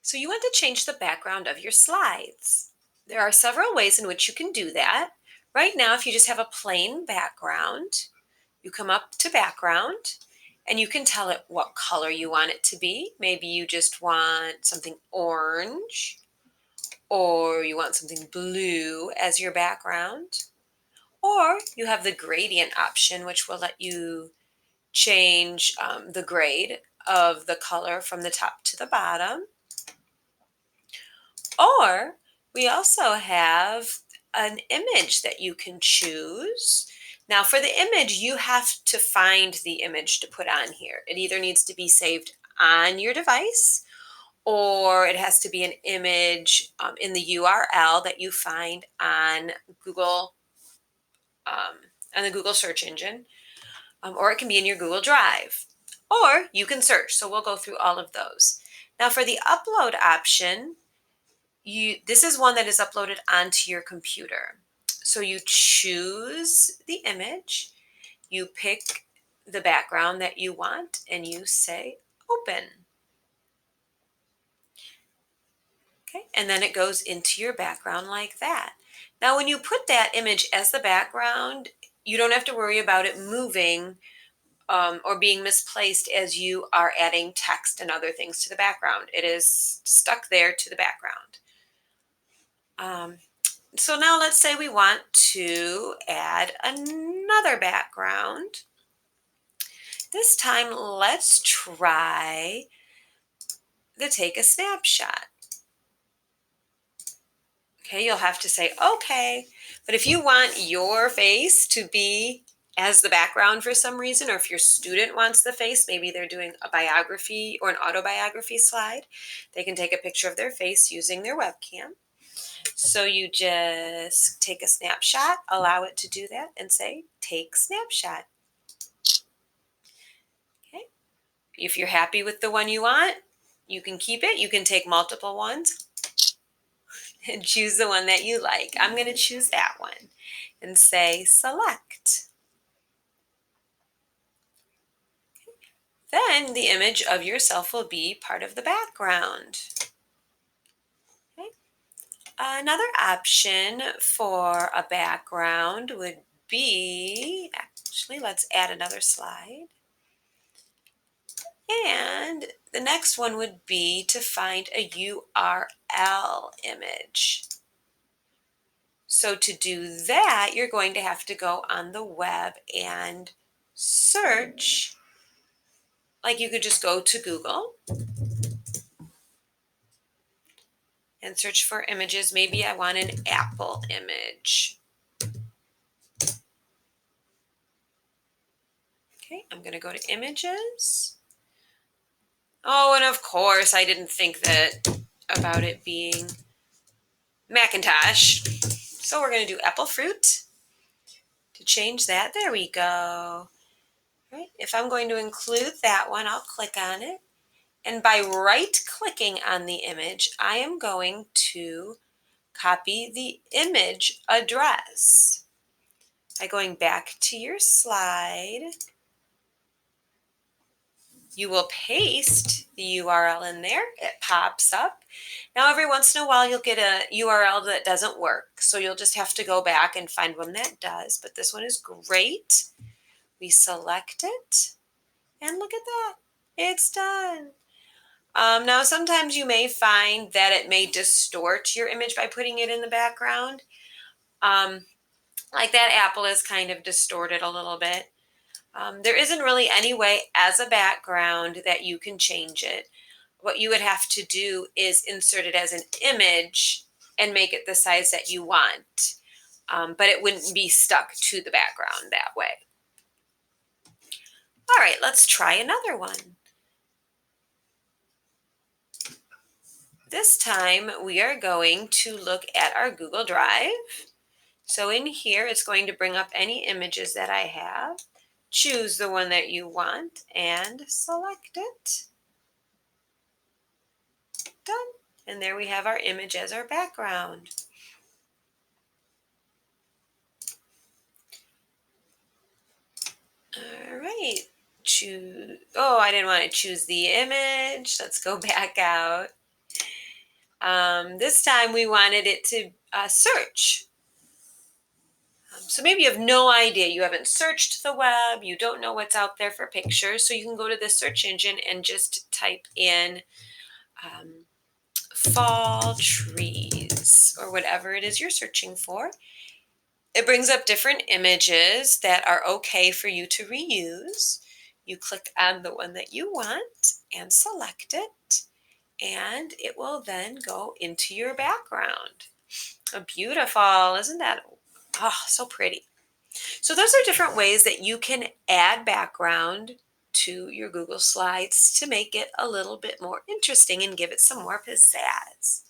So you want to change the background of your slides. There are several ways in which you can do that. Right now, if you just have a plain background, you come up to background and you can tell it what color you want it to be. Maybe you just want something orange or you want something blue as your background. Or you have the gradient option, which will let you change the grade of the color from the top to the bottom. Or we also have an image that you can choose. Now for the image, you have to find the image to put on here. It either needs to be saved on your device or it has to be an image in the URL that you find on Google, on the Google search engine, or it can be in your Google Drive, or you can search. So we'll go through all of those. Now for the upload option, this is one that is uploaded onto your computer. So you choose the image, you pick the background that you want, and you say open. Okay, and then it goes into your background like that. Now when you put that image as the background, you don't have to worry about it moving or being misplaced as you are adding text and other things to the background. It is stuck there to the background. So now let's say we want to add another background. This time, let's try the take a snapshot. Okay, you'll have to say, okay. But if you want your face to be as the background for some reason, or if your student wants the face, maybe they're doing a biography or an autobiography slide, they can take a picture of their face using their webcam. So you just take a snapshot, allow it to do that, and say, take snapshot. Okay. If you're happy with the one you want, you can keep it. You can take multiple ones and choose the one that you like. I'm going to choose that one and say select. Then the image of yourself will be part of the background. Okay. Another option for a background would be, actually, let's add another slide. And the next one would be to find a URL image. So to do that, you're going to have to go on the web and search. Like you could just go to Google and search for images. Maybe I want an apple image. Okay, I'm going to go to images. Oh, and of course, I didn't think about it being Macintosh. So we're going to do apple fruit. To change that, there we go. Right. If I'm going to include that one, I'll click on it. And by right-clicking on the image, I am going to copy the image address. By going back to your slide, you will paste the URL in there. It pops up. Now, every once in a while, you'll get a URL that doesn't work. So you'll just have to go back and find one that does. But this one is great. We select it. And look at that. It's done. Now, sometimes you may find that it may distort your image by putting it in the background. Like that apple is kind of distorted a little bit. There isn't really any way as a background that you can change it. What you would have to do is insert it as an image and make it the size that you want. But it wouldn't be stuck to the background that way. All right, let's try another one. This time we are going to look at our Google Drive. So in here, it's going to bring up any images that I have. Choose the one that you want and select it. Done. And there we have our image as our background. All right. Choose. Oh, I didn't want to choose the image. Let's go back out. This time we wanted it to search. So maybe you have no idea. You haven't searched the web. You don't know what's out there for pictures. So you can go to the search engine and just type in um, fall trees or whatever it is you're searching for. It brings up different images that are okay for you to reuse. You click on the one that you want and select it, and it will then go into your background. Oh, beautiful. Isn't that so pretty? So those are different ways that you can add background to your Google Slides to make it a little bit more interesting and give it some more pizzazz.